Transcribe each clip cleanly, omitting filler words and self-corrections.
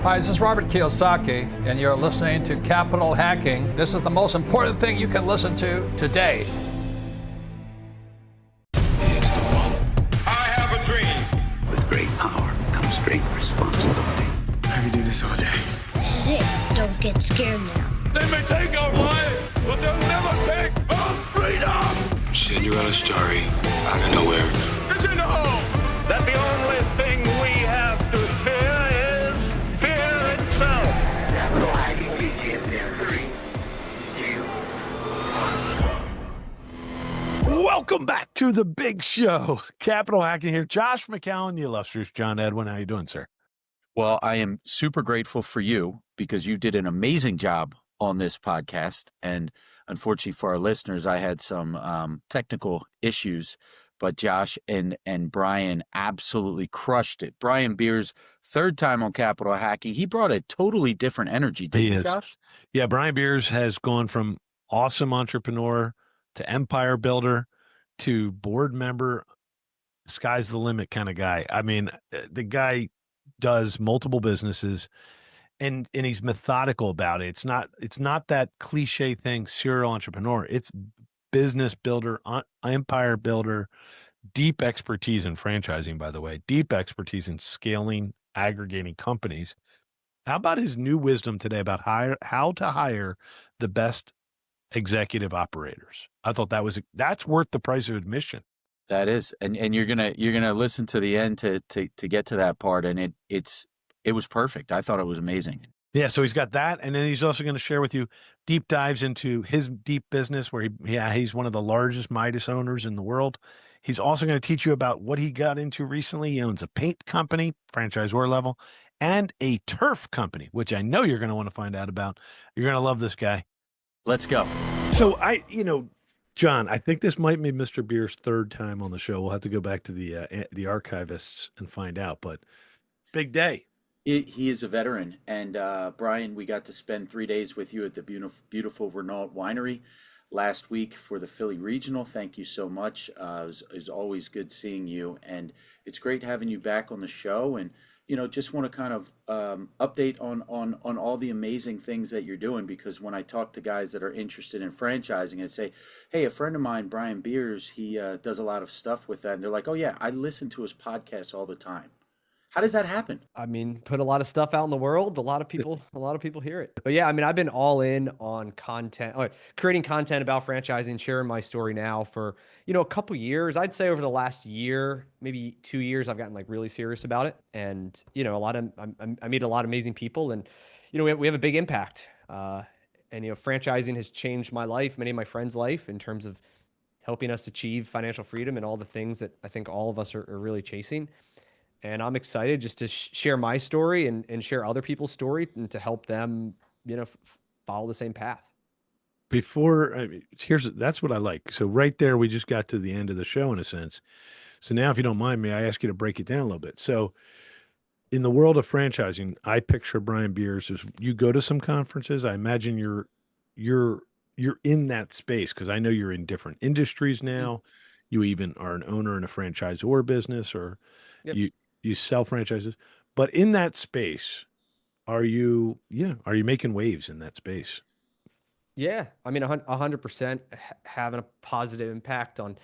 Hi, this is Robert Kiyosaki, and you're listening to Capital Hacking. This is the most important thing you can listen to today. He's the one. I have a dream. With great power comes great responsibility. I could do this all day. This is it. Don't get scared now. They may take our lives, but they'll never take our freedom. Cinderella story out of nowhere. Did you know that the only thing we have to fear is fear itself? Capital Hacking begins in 3, 2, 1. Welcome back to the big show. Capital Hacking here. Josh McCown, the illustrious John Edwin. How you doing, sir? Well, I am super grateful for you because you did an amazing job on this podcast. And unfortunately for our listeners, I had some technical issues, but Josh and Brian absolutely crushed it. Brian Beers, third time on Capital Hacking. He brought a totally different energy, didn't he, Josh? Yeah, Brian Beers has gone from awesome entrepreneur to empire builder to board member, sky's the limit kind of guy. I mean, the guy does multiple businesses and he's methodical about it. It's not that cliche thing, serial entrepreneur. It's business builder, empire builder, deep expertise in franchising, by the way, deep expertise in scaling, aggregating companies. How about his new wisdom today about how to hire the best executive operators? I thought that's worth the price of admission. That is, and you're gonna listen to the end to get to that part, and it was perfect. I thought it was amazing. Yeah, so he's got that, and then he's also going to share with you deep dives into his deep business, where he's one of the largest Midas owners in the world. He's also going to teach you about what he got into recently. He owns a paint company, franchisor level, and a turf company, which I know you're going to want to find out about. You're going to love this guy. Let's go. So John, I think this might be Mr. Beer's third time on the show. We'll have to go back to the archivists and find out, but big day. He is a veteran. And Brian, we got to spend 3 days with you at the beautiful Renault Winery last week for the Philly Regional. Thank you so much. It was always good seeing you. And it's great having you back on the show. And, just want to kind of update on all the amazing things that you're doing. Because when I talk to guys that are interested in franchising, I say, hey, a friend of mine, Brian Beers, he does a lot of stuff with that. And they're like, oh, yeah, I listen to his podcast all the time. How does that happen? I mean, put a lot of stuff out in the world. A lot of people hear it. But yeah, I mean, I've been all in on creating content about franchising, sharing my story now for, a couple years. I'd say over the last year, maybe 2 years, I've gotten really serious about it. And, I meet a lot of amazing people and, we have a big impact. And, franchising has changed my life, many of my friends' life in terms of helping us achieve financial freedom and all the things that I think all of us are really chasing. And I'm excited just to share my story and share other people's story and to help them, follow the same path. That's what I like. So right there, we just got to the end of the show in a sense. So now, if you don't mind, may I ask you to break it down a little bit? So in the world of franchising, I picture Brian Beers as you go to some conferences. I imagine you're in that space because I know you're in different industries now. You even are an owner in a franchisor business, or yep. You sell franchises, but in that space, are you making waves in that space? Yeah. I mean, 100% having a positive impact on,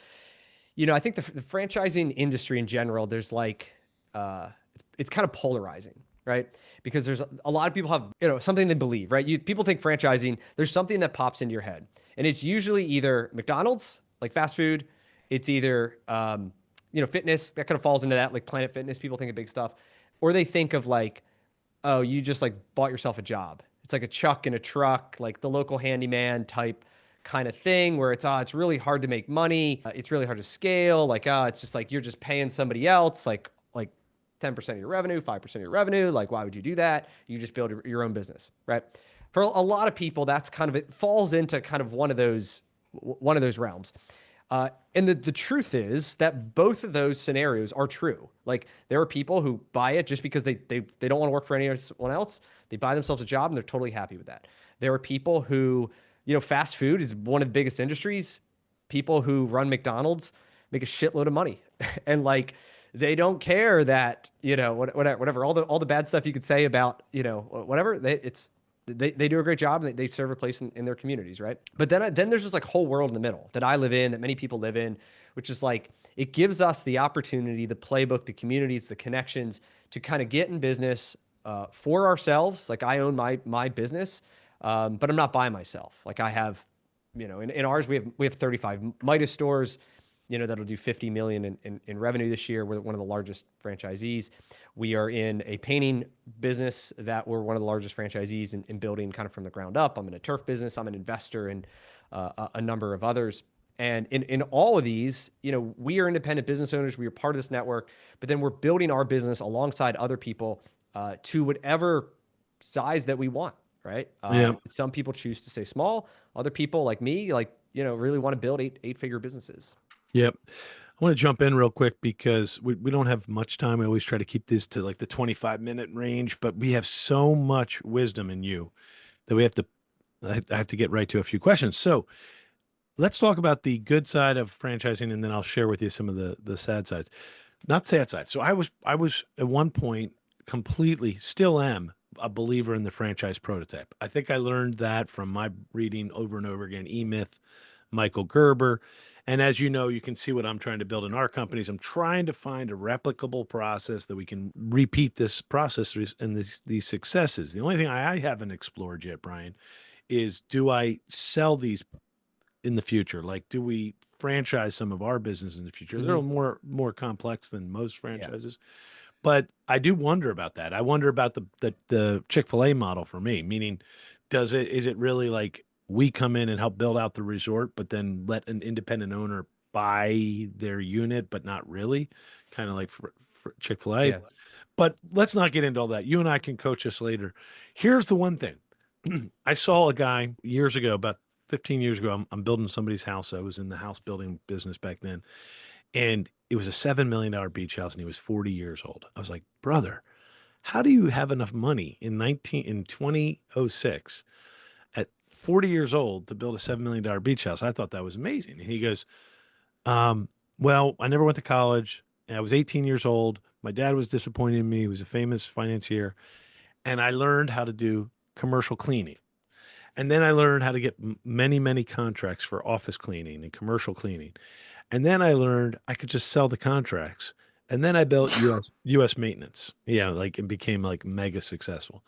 I think the franchising industry in general, there's it's kind of polarizing, right? Because there's a lot of people have, something they believe, right? People think franchising, there's something that pops into your head, and it's usually either McDonald's, like fast food. It's either, fitness, that kind of falls into that, like Planet Fitness. People think of big stuff. Or they think of oh, you just bought yourself a job. It's like a chuck in a truck, like the local handyman type kind of thing where it's really hard to make money. It's really hard to scale. It's just you're just paying somebody else, like 10% of your revenue, 5% of your revenue. Why would you do that? You just build your own business, right? For a lot of people, that's it falls into kind of one of those realms. And the truth is that both of those scenarios are true. There are people who buy it just because they don't want to work for anyone else. They buy themselves a job and they're totally happy with that. There are people who, fast food is one of the biggest industries. People who run McDonald's make a shitload of money. And they don't care that, whatever, all the bad stuff you could say about, whatever, they do a great job, and they serve a place in their communities, right? But then there's just like whole world in the middle that I live in, that many people live in, which is like, it gives us the opportunity, the playbook, the communities, the connections to kind of get in business for ourselves. Like, I own my business, but I'm not by myself. Like, I have, in ours, we have 35 Midas stores, that'll do 50 million in revenue this year. We're one of the largest franchisees. We are in a painting business that we're one of the largest franchisees in building kind of from the ground up. I'm in a turf business. I'm an investor in a number of others. And in all of these, we are independent business owners. We are part of this network, but then we're building our business alongside other people to whatever size that we want, right? Some people choose to stay small. Other people, like me, really want to build eight-figure businesses. Yep. I want to jump in real quick because we don't have much time. We always try to keep this to like the 25-minute range, but we have so much wisdom in you that I have to get right to a few questions. So let's talk about the good side of franchising, and then I'll share with you some of the sad sides. Not sad side. So I was at one point completely, still am, a believer in the franchise prototype. I think I learned that from my reading over and over again, E-Myth, Michael Gerber. And as you know, you can see what I'm trying to build in our companies. I'm trying to find a replicable process that we can repeat this process and these successes. The only thing I haven't explored yet, Brian, is, do I sell these in the future? Like, do we franchise some of our business in the future? Mm-hmm. They're more complex than most franchises. Yeah. But I do wonder about that. I wonder about the Chick-fil-A model for me, meaning is it really like we come in and help build out the resort, but then let an independent owner buy their unit, but not really, kind of like for Chick-fil-A. Yeah. But let's not get into all that. You and I can coach us later. Here's the one thing. I saw a guy years ago, about 15 years ago, I'm building somebody's house. I was in the house building business back then. And it was a $7 million beach house, and he was 40 years old. I was like, brother, how do you have enough money in 2006 at 40 years old to build a $7 million beach house? I thought that was amazing. And he goes, well, I never went to college. And I was 18 years old. My dad was disappointed in me. He was a famous financier. And I learned how to do commercial cleaning. And then I learned how to get many, many contracts for office cleaning and commercial cleaning. And then I learned I could just sell the contracts. And then I built US maintenance. Yeah, like, it became like mega successful.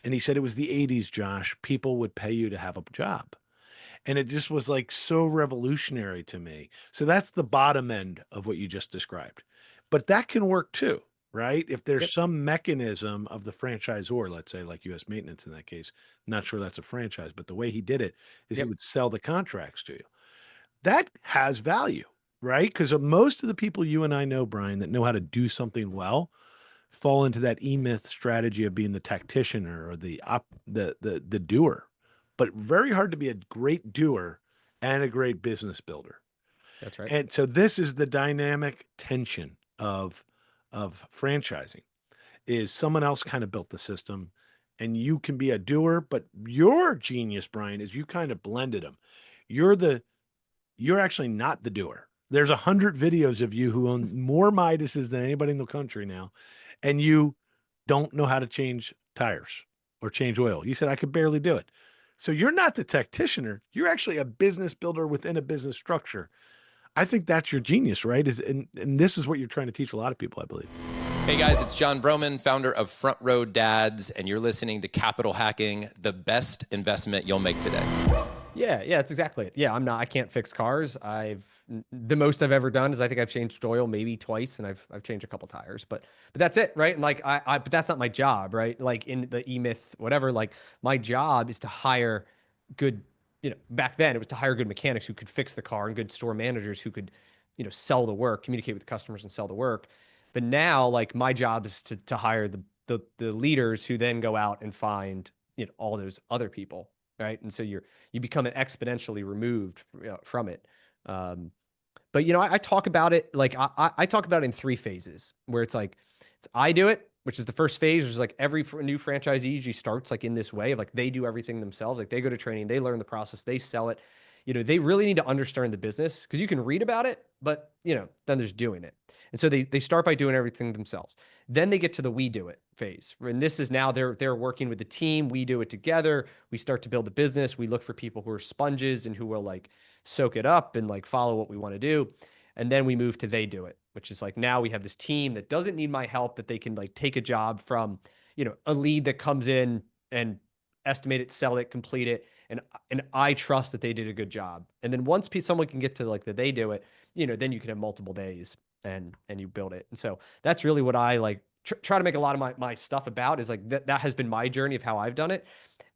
And he said it was the 80s, Josh. People would pay you to have a job. And it just was like so revolutionary to me. So that's the bottom end of what you just described. But that can work too, right? If there's some mechanism of the franchisor, let's say like US maintenance in that case, I'm not sure that's a franchise, but the way he did it is he would sell the contracts to you. That has value, right? Because most of the people you and I know, Brian, that know how to do something well fall into that E-Myth strategy of being the tactician or the doer, but very hard to be a great doer and a great business builder. That's right. And so this is the dynamic tension of franchising, is someone else kind of built the system and you can be a doer, but your genius, Brian, is you kind of blended them. You're actually not the doer. There's 100 videos of you who own more Midases than anybody in the country now, and you don't know how to change tires or change oil. You said, I could barely do it. So you're not the tacticianer. You're actually a business builder within a business structure. I think that's your genius, right? And this is what you're trying to teach a lot of people, I believe. Hey guys, it's John Vroman, founder of Front Row Dads, and you're listening to Capital Hacking, the best investment you'll make today. Yeah, that's exactly it. Yeah, I can't fix cars. The most I've ever done is I think I've changed oil maybe twice, and I've changed a couple tires, but that's it, right? And like but that's not my job, right? Like in the E-Myth, whatever, like my job is to hire good, back then it was to hire good mechanics who could fix the car and good store managers who could, sell the work, communicate with the customers and sell the work. But now, like, my job is to hire the leaders who then go out and find, all those other people. Right. And so you become exponentially removed from it. But, I talk about it, like I talk about it in 3 phases where it's like, I do it, which is the first phase, which is like every new franchisee usually starts like in this way of like, they do everything themselves. Like they go to training, they learn the process, they sell it. they really need to understand the business, because you can read about it, but then there's doing it. And so they start by doing everything themselves. Then they get to the we do it phase. And this is now they're working with the team. We do it together. We start to build the business. We look for people who are sponges and who will like soak it up and like follow what we want to do. And then we move to they do it, which is like, now we have this team that doesn't need my help, that they can like take a job from, a lead that comes in and estimate it, sell it, complete it. And I trust that they did a good job. And then once someone can get to like the they do it, then you can have multiple days and you build it. And so that's really what I like try to make a lot of my stuff about, is like that has been my journey of how I've done it.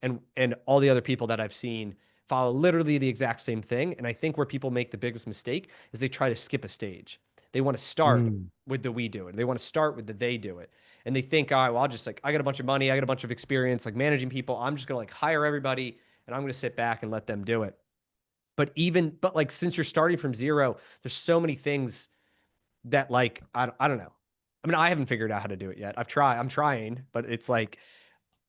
And all the other people that I've seen follow literally the exact same thing. And I think where people make the biggest mistake is they try to skip a stage. They want to start with the we do it. They want to start with the they do it. And they think, all right, well, I'll just like, I got a bunch of money, I got a bunch of experience, like managing people. I'm just going to like hire everybody and I'm going to sit back and let them do it. But like, since you're starting from zero, there's so many things that like, I don't know. I mean, I haven't figured out how to do it yet. I'm trying, but it's like,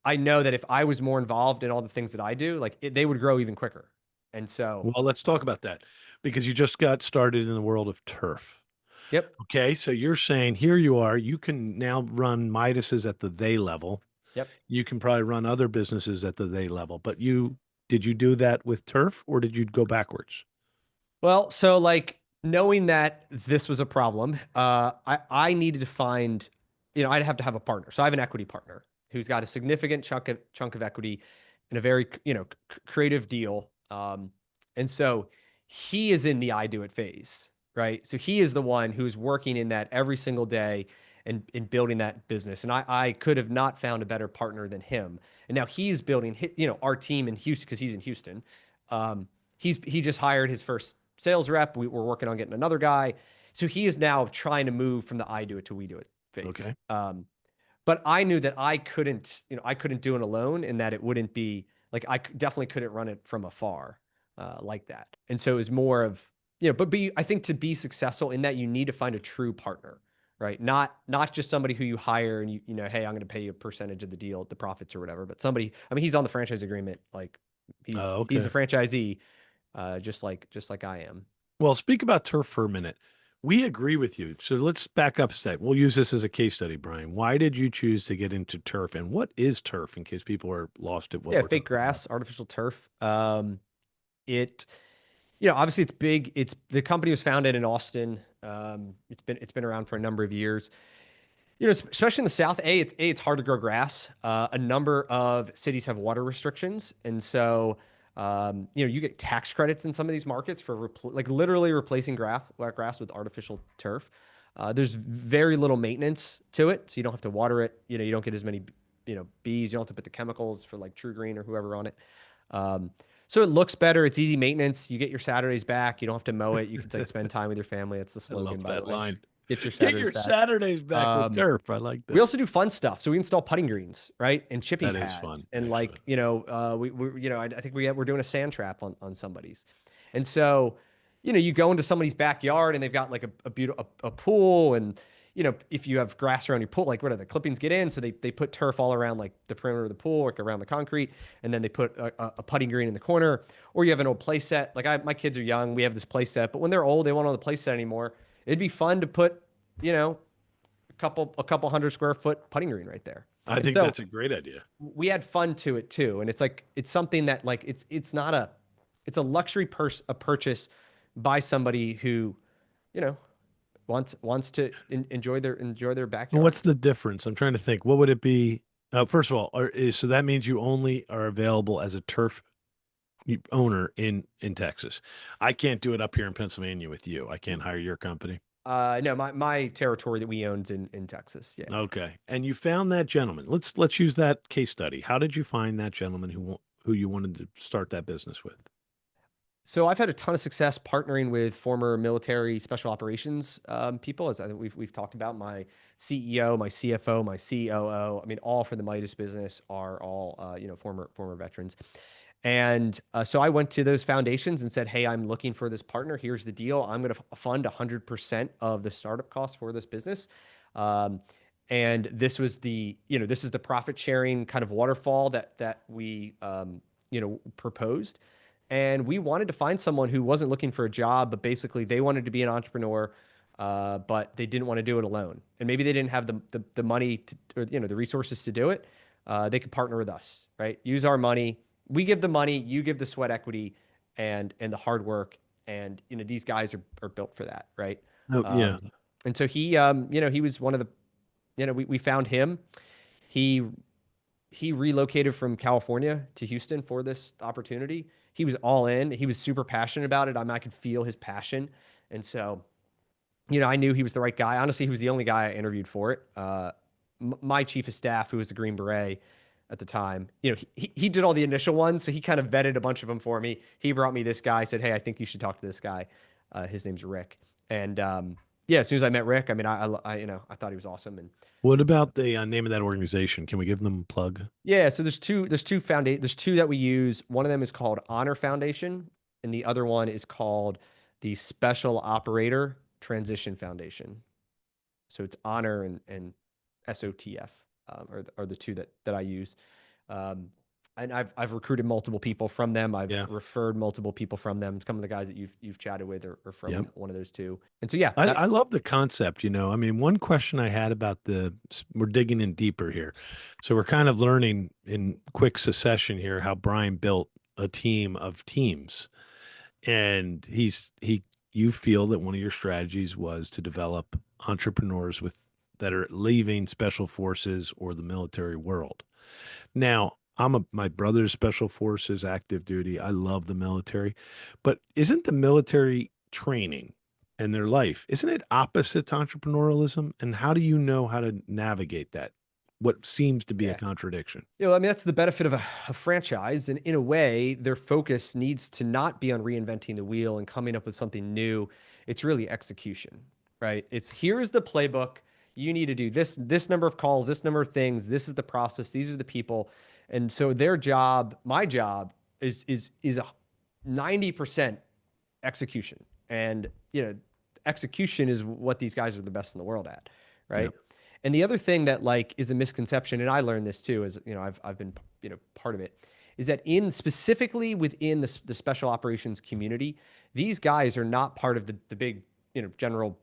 I know that if I was more involved in all the things that I do, like they would grow even quicker. And so, Well, let's talk about that, because you just got started in the world of turf. yep. Okay. So you're saying here you are, you can now run Midas's at the they level. Yep. You can probably run other businesses at the they level, but did you do that with turf, or did you go backwards? Well, so like knowing that this was a problem, I needed to find, I'd have to have a partner. So I have an equity partner who's got a significant chunk of equity in a very, creative deal. And so he is in the I do it phase, right? So he is the one who's working in that every single day and in building that business. And I could have not found a better partner than him. And now he's building, our team in Houston, because he's in Houston. He just hired his first sales rep. We're working on getting another guy. So he is now trying to move from the I do it to we do it phase. Okay. But I knew that I couldn't do it alone, and that it wouldn't be like, definitely couldn't run it from afar like that. And so it was more of, I think to be successful in that, you need to find a true partner, right? Not just somebody who you hire and hey, I'm going to pay you a percentage of the deal, the profits or whatever, but somebody, I mean, he's on the franchise agreement. Like he's a franchisee, just like I am. Well, speak about turf for a minute. We agree with you. So let's back up a sec. We'll use this as a case study, Brian. Why did you choose to get into turf, and what is turf, in case people are lost at what we're fake grass, artificial turf. Obviously it's big. The company was founded in Austin. It's been around for a number of years. Especially in the South, it's hard to grow grass. A number of cities have water restrictions. And so, you get tax credits in some of these markets for literally replacing grass with artificial turf. There's very little maintenance to it. So you don't have to water it. You don't get as many, bees. You don't have to put the chemicals for like True Green or whoever on it. So it looks better. It's easy maintenance. You get your Saturdays back. You don't have to mow it. You can like spend time with your family. It's the slogan. I love by that the way. line. Get your Saturdays back with turf. I like that. We also do fun stuff. So we install putting greens, right, and chipping That is pads, fun, and actually. I think we're doing a sand trap on somebody's, and so you go into somebody's backyard and they've got like a beautiful pool, and if you have grass around your pool, like the clippings get in, so they put turf all around like the perimeter of the pool, like around the concrete, and then they put a putting green in the corner, or you have an old play set. Like my kids are young, we have this play set, but when they're old, they won't own the play set anymore. It'd be fun to put a couple 100 square foot putting green right there. I think that's a great idea. We add fun to it too, and it's something that like it's a luxury purchase by somebody who wants to enjoy their backyard. What's the difference? I'm trying to think. What would it be? First of all, so that means you only are available as a turf owner in Texas. I can't do it up here in Pennsylvania with you. I can't hire your company. No, my territory that we owned in Texas. Yeah. Okay. And you found that gentleman. Let's use that case study. How did you find that gentleman who you wanted to start that business with? So I've had a ton of success partnering with former military special operations people, as I think we've talked about. My CEO, my CFO, my COO. I mean, all for the Midas business are all former veterans. And so I went to those foundations and said, hey, I'm looking for this partner. Here's the deal. I'm going to fund 100% of the startup costs for this business. And this was this is the profit sharing kind of waterfall that we, proposed. And we wanted to find someone who wasn't looking for a job, but basically they wanted to be an entrepreneur, but they didn't want to do it alone. And maybe they didn't have the money to, or, the resources to do it. They could partner with us, right? Use our money. We give the money, you give the sweat equity and the hard work. And, these guys are built for that, right? Oh, yeah. And so he, he was one of the, we found him. He relocated from California to Houston for this opportunity. He was all in. He was super passionate about it. I could feel his passion. And so, I knew he was the right guy. Honestly, he was the only guy I interviewed for it. My chief of staff, who was the Green Beret at the time, he did all the initial ones. So he kind of vetted a bunch of them for me. He brought me this guy, said, "Hey, I think you should talk to this guy. His name's Rick." And yeah, as soon as I met Rick, I mean, I thought he was awesome. And What about the name of that organization? Can we give them a plug? yeah, so there's two that we use. One of them is called Honor Foundation, and the other one is called the Special Operator Transition Foundation. So it's Honor and SOTF are the two that I use. And I've recruited multiple people from them. I've referred multiple people from them. Some of the guys that you've chatted with are from one of those two. And so, yeah. I love the concept, I mean, one question I had about we're digging in deeper here. So we're kind of learning in quick succession here how Brian built a team of teams. And you feel that one of your strategies was to develop entrepreneurs that are leaving special forces or the military world. Now, my brother's special forces, active duty. I love the military, but isn't the military training and their life, isn't it opposite to entrepreneurialism? And how do you know how to navigate that? What seems to be a contradiction? I mean, that's the benefit of a franchise. And in a way, their focus needs to not be on reinventing the wheel and coming up with something new. It's really execution, right? It's here's the playbook. You need to do this number of calls, this number of things. This is the process. These are the people. And so their job, my job is a 90% execution. And, execution is what these guys are the best in the world at. Right. Yep. And the other thing that is a misconception, and I learned this too, is, I've been, part of it, is that specifically within the special operations community, these guys are not part of the big, general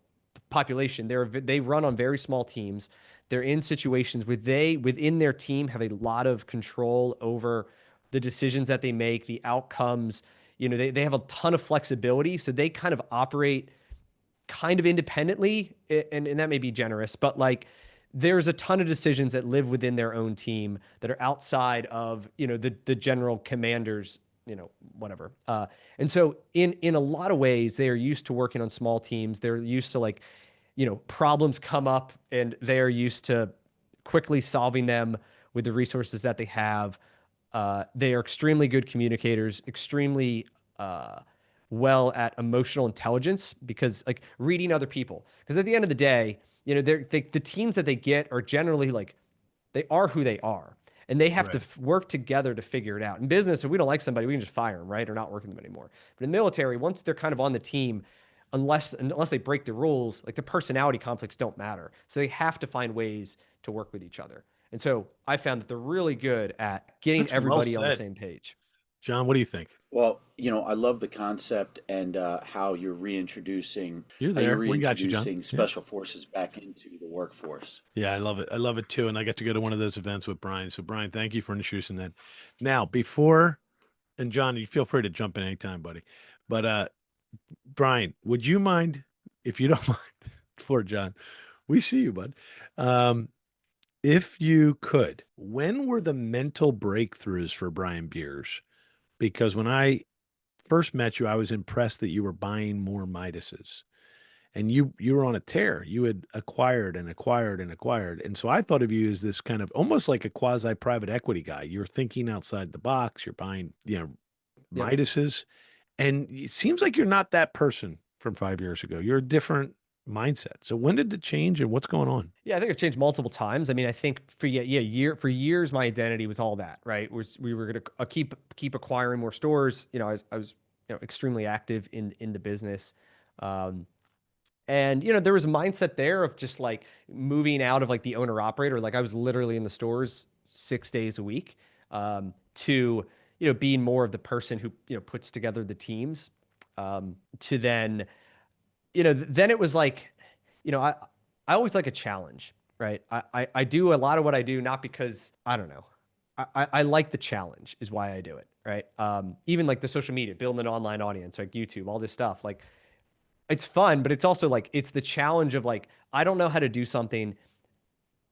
population. They run on very small teams. They're in situations where within their team have a lot of control over the decisions that they make, the outcomes. They have a ton of flexibility, so they kind of operate kind of independently, and that may be generous, but there's a ton of decisions that live within their own team that are outside of the general commanders, whatever. And so in a lot of ways, they are used to working on small teams. They're used to problems come up, and they're used to quickly solving them with the resources that they have. They are extremely good communicators, extremely well at emotional intelligence, because reading other people. Because at the end of the day, the teams that they get are generally they are who they are, and they have to work together to figure it out. In business, if we don't like somebody, we can just fire them, right? Or not work with them anymore. But in the military, once they're kind of on the team, unless they break the rules, the personality conflicts don't matter. So they have to find ways to work with each other. And so I found that they're really good at getting everybody on the same page. John, what do you think? Well, I love the concept and how you're reintroducing special forces back into the workforce. Yeah, I love it. I love it too. And I got to go to one of those events with Brian. So Brian, thank you for introducing that. Now, and John, you feel free to jump in anytime, buddy. But Brian, would you mind, if you don't mind, for John, we see you, bud. If you could, when were the mental breakthroughs for Brian Beers? Because when I first met you, I was impressed that you were buying more Midases, and you were on a tear. You had acquired and acquired and acquired. And so I thought of you as this kind of almost like a quasi private equity guy. You're thinking outside the box. You're buying, Midases. And it seems like you're not that person from 5 years ago. You're a different mindset. So when did it change, and what's going on? Yeah, I think it changed multiple times. I mean, I think for years, my identity was all that, right? We were going to keep acquiring more stores. I was extremely active in the business. And there was a mindset there of just moving out of the owner operator. I was literally in the stores 6 days a week, to being more of the person who, puts together the teams, to then, then it was like, I always like a challenge, right? I do a lot of what I do, not because, I don't know. I like the challenge is why I do it, right? Even like the social media, building an online audience, like YouTube, all this stuff, like it's fun, but it's also like, it's the challenge of like, I don't know how to do something,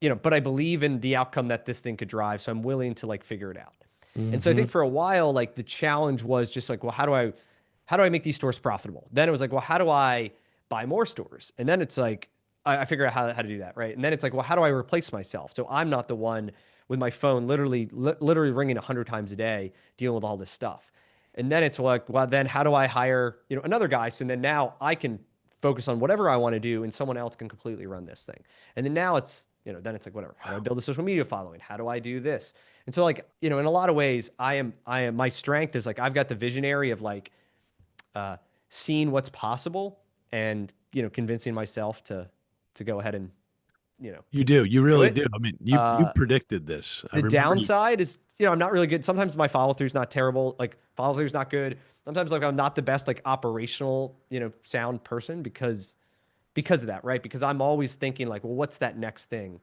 but I believe in the outcome that this thing could drive. So I'm willing to like figure it out. And so I think for a while, like the challenge was just like, well, how do I make these stores profitable? Then it was like, well, how do I buy more stores? And then it's like, I figure out how to do that, right? And then it's like, well, how do I replace myself? So I'm not the one with my phone literally ringing 100 times a day, dealing with all this stuff. And then it's like, well, then how do I hire, another guy? So then now I can focus on whatever I want to do, and someone else can completely run this thing. And then now it's, then it's like, whatever. How do I build a social media following? How do I do this? And so like, in a lot of ways, I am, my strength is like, I've got the visionary of like, seeing what's possible and, convincing myself to go ahead and, You do. You really it. do. I mean, you predicted this. I The remember downside is, I'm not really good. Sometimes my follow through is not terrible. Like follow through is not good. Sometimes like I'm not the best like operational, sound person because of that, right? Because I'm always thinking like, well, what's that next thing?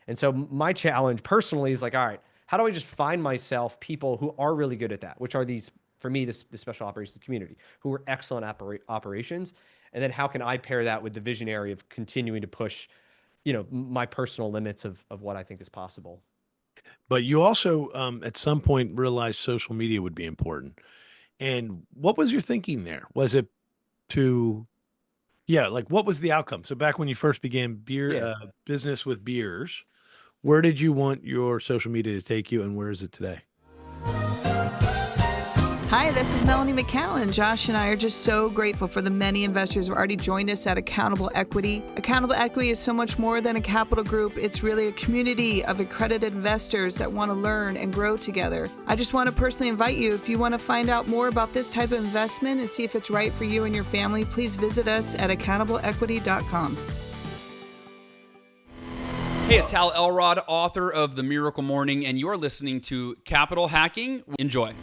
And so my challenge personally is like, all right, how do I just find myself people who are really good at that, which are these, for me, the special operations community, who are excellent operations. And then how can I pair that with the visionary of continuing to push, my personal limits of what I think is possible. But you also, at some point, realized social media would be important. And what was your thinking there? Was it to, yeah, like what was the outcome? So back when you first began Yeah. business with beers, where did you want your social media to take you, and where is it today? Hi, this is Melanie McCallan. Josh and I are just so grateful for the many investors who have already joined us at Accountable Equity. Accountable Equity is so much more than a capital group. It's really a community of accredited investors that want to learn and grow together. I just want to personally invite you, if you want to find out more about this type of investment and see if it's right for you and your family, please visit us at accountableequity.com. Hey, it's Hal Elrod, author of The Miracle Morning, and you're listening to Capital Hacking. Enjoy.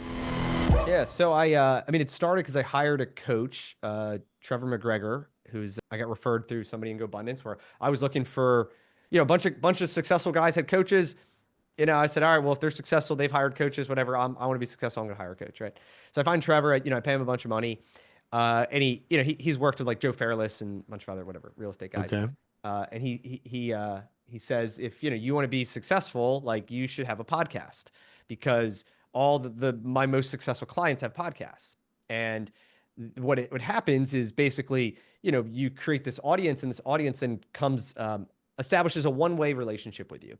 Yeah, so I mean, it started because I hired a coach, Trevor McGregor, I got referred through somebody in GoBundance, where I was looking for, a bunch of successful guys had coaches. I said, all right, well, if they're successful, they've hired coaches, whatever. I want to be successful. I'm going to hire a coach, right? So I find Trevor. I pay him a bunch of money, and he's worked with like Joe Fairless and a bunch of other real estate guys. Okay. And he says, if you want to be successful, like you should have a podcast, because all my most successful clients have podcasts. And what happens is basically, you create this audience, and this audience then establishes a one-way relationship with you,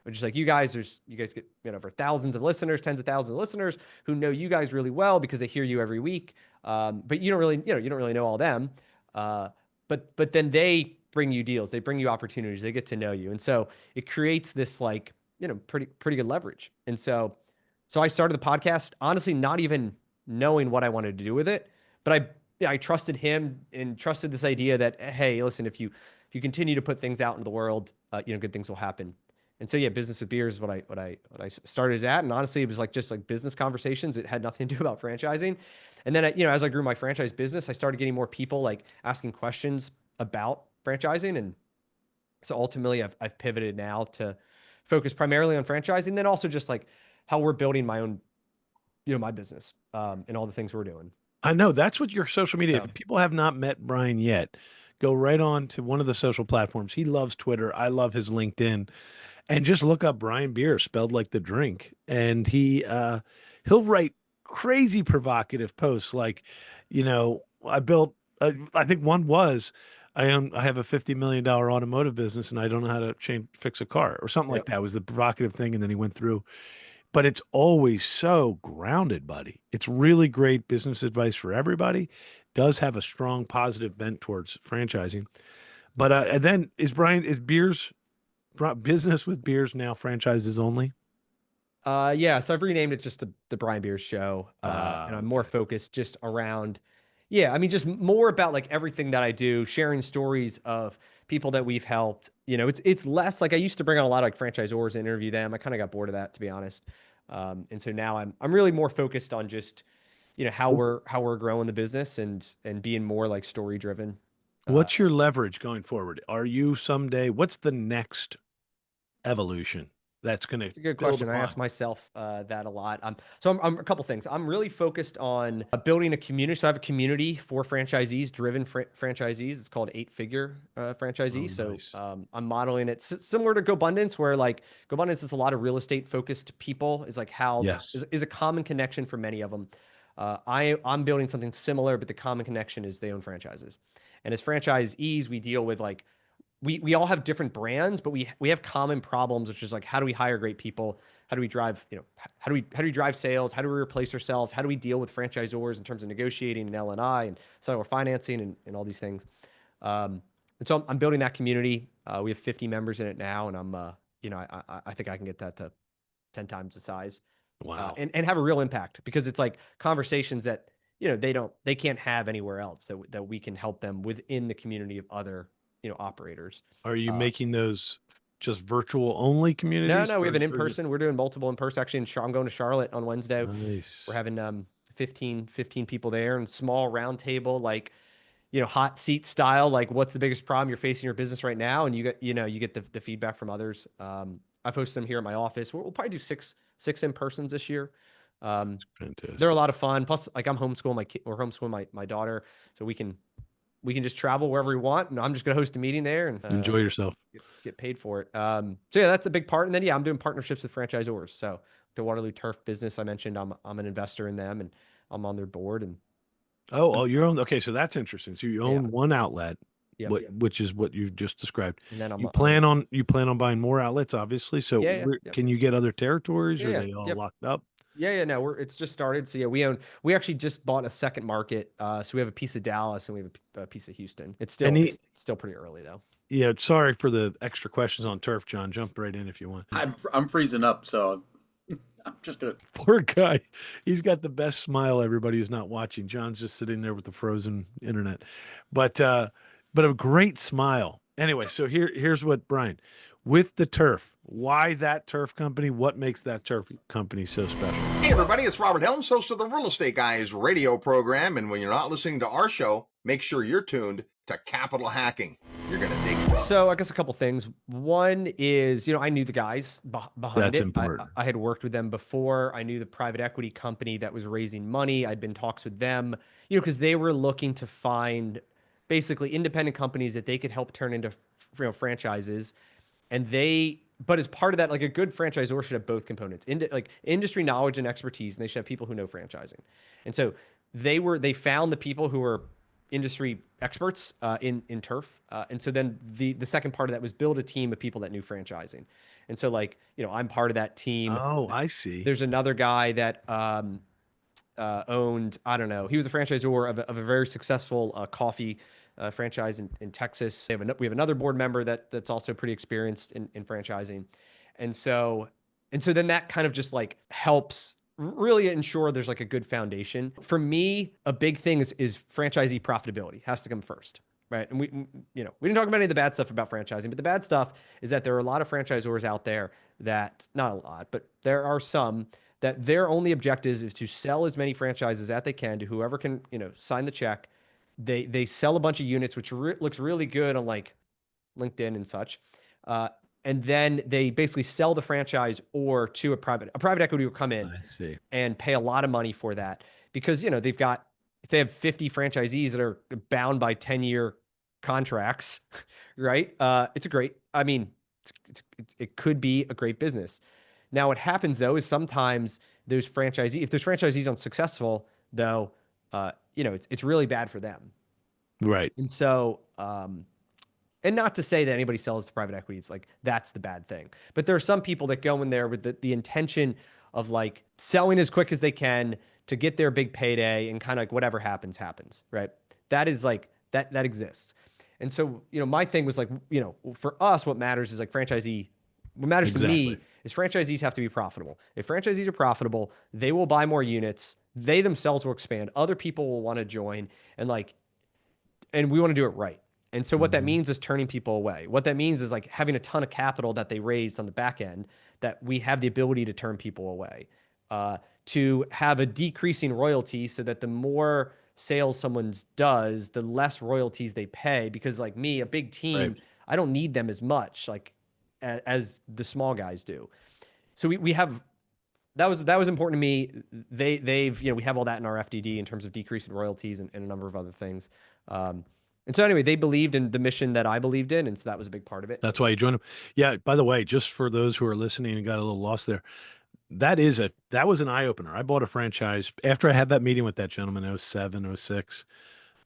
which is like, you guys get, over thousands of listeners, tens of thousands of listeners who know you guys really well because they hear you every week. But you don't really know all them. But then they bring you deals, they bring you opportunities, they get to know you. And so it creates this like, pretty good leverage. And so I started the podcast, honestly, not even knowing what I wanted to do with it, but I trusted him and trusted this idea that, hey, listen, if you continue to put things out into the world, good things will happen. And so, yeah, Business with Beers is what I started at. And honestly, it was like just like business conversations. It had nothing to do about franchising. And then, as I grew my franchise business, I started getting more people like asking questions about franchising. And so ultimately I've pivoted now to focus primarily on franchising, then also just like how we're building my own, my business, and all the things we're doing. I know that's what your social media, if people have not met Brian yet, go right on to one of the social platforms. He loves Twitter. I love his LinkedIn, and just look up Brian Beer, spelled like the drink. And he'll write crazy provocative posts. Like, I built, I think one was, I have a $50 million automotive business and I don't know how to fix a car, or something like that was the provocative thing. And then he went through, but it's always so grounded, buddy. It's really great business advice for everybody. Does have a strong positive bent towards franchising. But and then is Business with Beers now franchises only? Yeah, so I've renamed it just to the Brian Beers Show, and I'm more focused just around, just more about like everything that I do, sharing stories of people that we've helped. It's less like I used to bring on a lot of like franchisors and interview them. I kind of got bored of that, to be honest. And so now I'm really more focused on just, how we're growing the business and being more like story driven. What's your leverage going forward? Are you someday, what's the next evolution that's going to It's a good build question. I upon? ask myself that a lot. I'm a couple things. I'm really focused on building a community. So I have a community for franchisees, driven franchisees. It's called 8-Figure Franchisee. Oh, nice. So I'm modeling it similar to GoBundance, where like GoBundance is a lot of real estate focused people. Is like how Yes. is a common connection for many of them. I'm building something similar, but the common connection is they own franchises. And as franchisees, we deal with like we all have different brands, but we have common problems, which is like, how do we hire great people? How do we drive, how do we drive sales? How do we replace ourselves? How do we deal with franchisors in terms of negotiating and L&I and seller financing and all these things? And so I'm building that community. We have 50 members in it now, and I think I can get that to 10 times the size. Wow. And have a real impact, because it's like conversations that, they can't have anywhere else, that we can help them within the community of other operators. Are you making those just virtual only communities? No, we have an or- in-person. We're doing multiple in-person. Actually, I'm going to Charlotte on Wednesday. Nice. We're having 15 people there, and small round table, like, hot seat style. Like, what's the biggest problem you're facing in your business right now? And you get the feedback from others. I've hosted them here at my office. We'll probably do six in-persons this year. Fantastic. They're a lot of fun. Plus, like, I'm homeschooling we're homeschooling my daughter, so we can just travel wherever we want, and I'm just going to host a meeting there and Enjoy yourself. Get paid for it. So yeah, that's a big part. And then I'm doing partnerships with franchisors. So the Waterloo Turf business I mentioned, I'm an investor in them, and I'm on their board. And you own. Okay, so that's interesting. So you own one outlet, Yep. which is what you've just described. And then you plan on buying more outlets, obviously. So Yep. can you get other territories? Or are they all Yep. locked up? No, it's just started. So yeah, we actually just bought a second market. So we have a piece of Dallas and we have a piece of Houston. It's still pretty early though. Yeah, sorry for the extra questions on turf, John. Jump right in if you want. I'm freezing up, so I'm just gonna. Poor guy. He's got the best smile. Everybody who's not watching. John's just sitting there with the frozen internet, but a great smile. Anyway, so here's what, Brian, with the turf, why that turf company? What makes that turf company so special? Hey everybody, it's Robert Helms, host of the Real Estate Guys radio program. And when you're not listening to our show, make sure you're tuned to Capital Hacking. You're going to dig it. So I guess a couple things. One is, I knew the guys behind That's it. important. I had worked with them before. I knew the private equity company that was raising money. I'd been in talks with them, because they were looking to find basically independent companies that they could help turn into franchises. But as part of that, like, a good franchisor should have both components, like industry knowledge and expertise, and they should have people who know franchising. And so they found the people who were industry experts in turf. And so then the second part of that was build a team of people that knew franchising. And so, like, I'm part of that team. Oh, I see. There's another guy that owned, I don't know, he was a franchisor of a very successful coffee franchise in Texas. We have another board member that's also pretty experienced in franchising. And so then that kind of just like helps really ensure there's like a good foundation. For me, a big thing is franchisee profitability has to come first, right? And we didn't talk about any of the bad stuff about franchising, but the bad stuff is that there are a lot of franchisors out there that, not a lot, but there are some that their only objective is to sell as many franchises as they can to whoever can, sign the check. They sell a bunch of units, which looks really good on like LinkedIn and such. And then they basically sell the franchise or to a private equity will come in and pay a lot of money for that, because, if they have 50 franchisees that are bound by 10-year contracts, right? It could be a great business. Now, what happens though is sometimes if those franchisees unsuccessful though, it's really bad for them. Right. And so, and not to say that anybody sells to private equity, it's like, that's the bad thing. But there are some people that go in there with the intention of like selling as quick as they can to get their big payday, and kind of like whatever happens, right? That is like, that exists. And so, my thing was like, for us, what matters is like what matters for me is franchisees have to be profitable. If franchisees are profitable, they will buy more units. They themselves will expand. Other people will want to join, and we want to do it right. And so what that means is turning people away. What that means is like having a ton of capital that they raised on the back end that we have the ability to turn people away, to have a decreasing royalty so that the more sales someone does, the less royalties they pay. Because like me, a big team, Right. I don't need them as much like as the small guys do. So we have that was important to me. They've we have all that in our FDD in terms of decreasing royalties and a number of other things. And so anyway, they believed in the mission that I believed in, and so that was a big part of it. That's why you joined them. Yeah. By the way, just for those who are listening and got a little lost there, that was an eye opener. I bought a franchise after I had that meeting with that gentleman in 07, 06.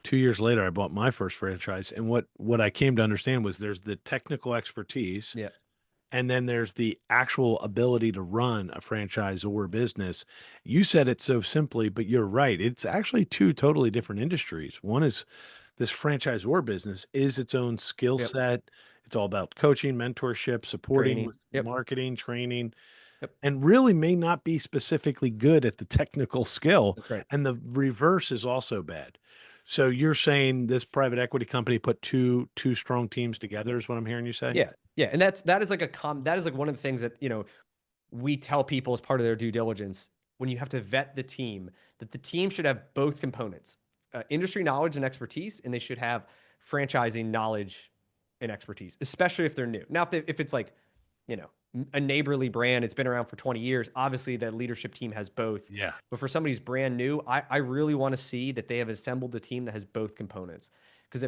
2 years later, I bought my first franchise. And what I came to understand was there's the technical expertise. Yeah. And then there's the actual ability to run a franchise or business. You said it so simply, but you're right. It's actually two totally different industries. One is this franchisor business is its own skill Yep. set. It's all about coaching, mentorship, supporting Training. with Yep. marketing, training, Yep. and really may not be specifically good at the technical skill. That's right. And the reverse is also bad. So you're saying this private equity company put two strong teams together is what I'm hearing you say? Yeah. Yeah. And that is like that is like one of the things that, we tell people as part of their due diligence when you have to vet the team, that the team should have both components, industry knowledge and expertise, and they should have franchising knowledge and expertise, especially if they're new. Now, if it's like, a neighborly brand, it's been around for 20 years, obviously the leadership team has both. Yeah. But for somebody who's brand new, I really want to see that they have assembled a team that has both components. Because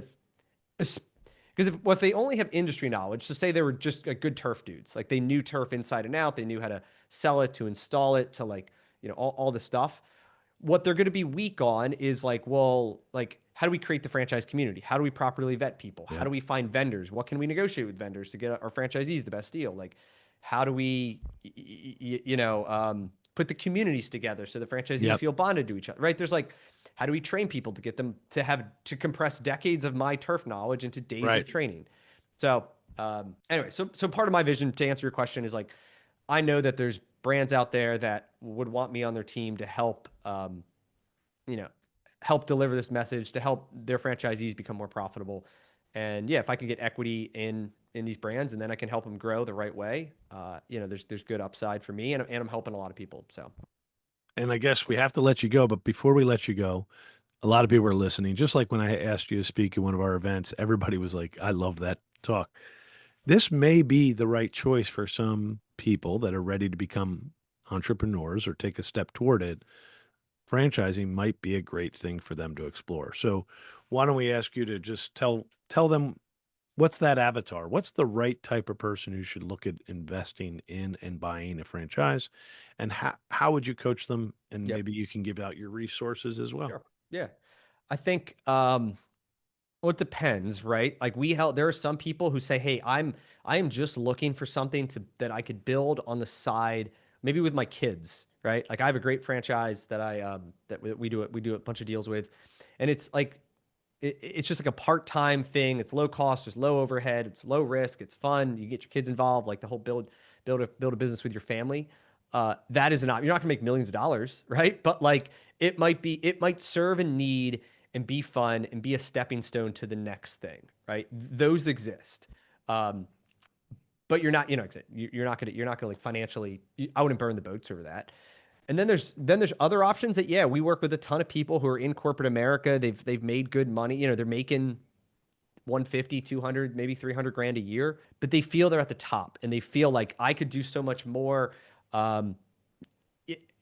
if they only have industry knowledge, so say they were just good turf dudes, like they knew turf inside and out, they knew how to sell it, to install it, to all the stuff. What they're going to be weak on is like, well, like, how do we create the franchise community? How do we properly vet people? Yeah. How do we find vendors? What can we negotiate with vendors to get our franchisees the best deal? Like, how do we, put the communities together so the franchisees feel bonded to each other, right? There's like, how do we train people to get them to compress decades of my turf knowledge into days of training? So anyway, so part of my vision, to answer your question, is like, I know that there's brands out there that would want me on their team to help, help deliver this message, to help their franchisees become more profitable. And yeah, if I can get equity in these brands and then I can help them grow the right way, there's good upside for me, and I'm helping a lot of people. So. And I guess we have to let you go, but before we let you go, a lot of people are listening. Just like when I asked you to speak at one of our events, everybody was like, I love that talk. This may be the right choice for some people that are ready to become entrepreneurs or take a step toward it. Franchising might be a great thing for them to explore. So why don't we ask you to just tell them, what's that avatar? What's the right type of person who should look at investing in and buying a franchise? And how would you coach them? And maybe you can give out your resources as well. Sure. Yeah. I think, well, it depends, right? Like there are some people who say, hey, I am just looking for something that I could build on the side, maybe with my kids, right? Like I have a great franchise that we do a bunch of deals with, and it's like, it's just like a part-time thing. It's low cost, there's low overhead, it's low risk, it's fun. You get your kids involved, like the whole build a business with your family. That is you're not gonna make millions of dollars, right? But like it might serve a need and be fun and be a stepping stone to the next thing, right? Those exist. But you're not gonna like financially, I wouldn't burn the boats over that. And then there's other options that, we work with a ton of people who are in corporate America. They've made good money. They're making 150, 200, maybe 300 grand a year, but they feel they're at the top and they feel like I could do so much more. And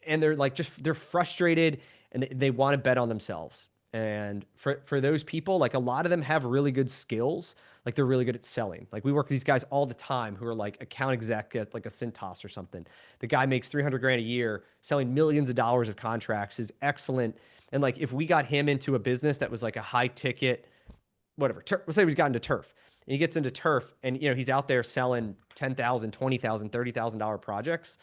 they're like, they're frustrated and they want to bet on themselves. And for those people, like a lot of them have really good skills. Like they're really good at selling. Like we work with these guys all the time who are like account exec at like a Cintas or something. The guy makes 300 grand a year, selling millions of dollars of contracts, is excellent. And like if we got him into a business that was like a high ticket, whatever, let's say he's gotten into turf, and he gets into turf and he's out there selling $10,000, $20,000, $30,000 projects.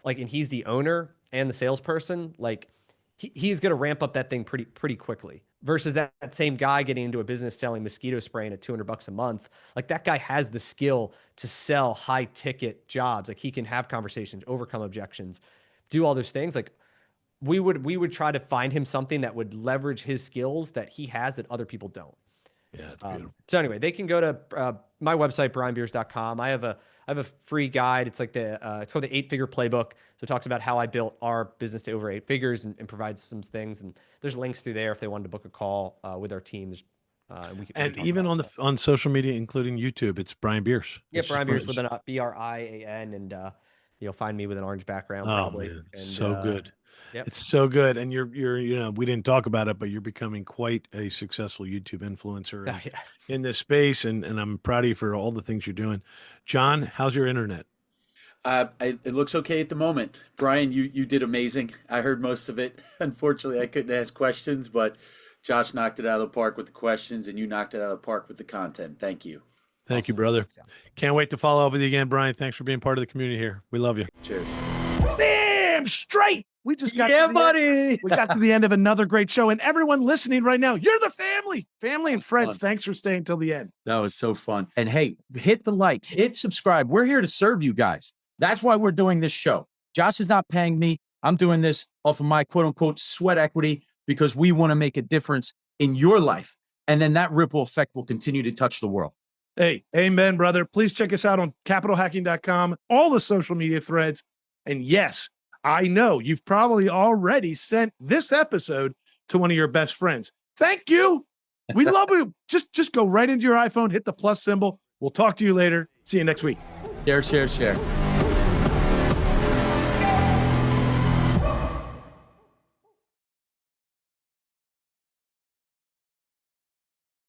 Like, and he's the owner and the salesperson, like he's going to ramp up that thing pretty quickly, versus that same guy getting into a business selling mosquito spraying at $200 a month. Like that guy has the skill to sell high ticket jobs. Like he can have conversations, overcome objections, do all those things. Like we would try to find him something that would leverage his skills that he has that other people don't. Yeah, it's beautiful. So anyway, they can go to my website, brianbeers.com. I have a free guide. It's like it's called the 8-Figure Playbook. So it talks about how I built our business to over 8 figures and provides some things. And there's links through there if they wanted to book a call with our team. And even on social media, including YouTube, it's Brian Bierce. Yeah, Brian Bierce with an Brian, and you'll find me with an orange background probably. Man, And, so good. Yep. It's so good. And you're, we didn't talk about it, but you're becoming quite a successful YouTube influencer in this space. And I'm proud of you for all the things you're doing. John, how's your internet? It looks okay at the moment. Brian, you did amazing. I heard most of it. Unfortunately, I couldn't ask questions, but Josh knocked it out of the park with the questions, and you knocked it out of the park with the content. Thank you. Thank you, brother. Can't wait to follow up with you again, Brian. Thanks for being part of the community here. We love you. Cheers. Damn straight. We just got buddy. We got to the end of another great show, and everyone listening right now, you're the family and friends. Thanks for staying till the end. That was so fun. And hey, hit the like, hit subscribe. We're here to serve you guys. That's why we're doing this show. Josh is not paying me. I'm doing this off of my quote unquote sweat equity because we want to make a difference in your life. And then that ripple effect will continue to touch the world. Hey, amen, brother. Please check us out on capitalhacking.com, all the social media threads. And yes, I know you've probably already sent this episode to one of your best friends. Thank you. We love you. Just go right into your iPhone, hit the plus symbol. We'll talk to you later. See you next week. Share.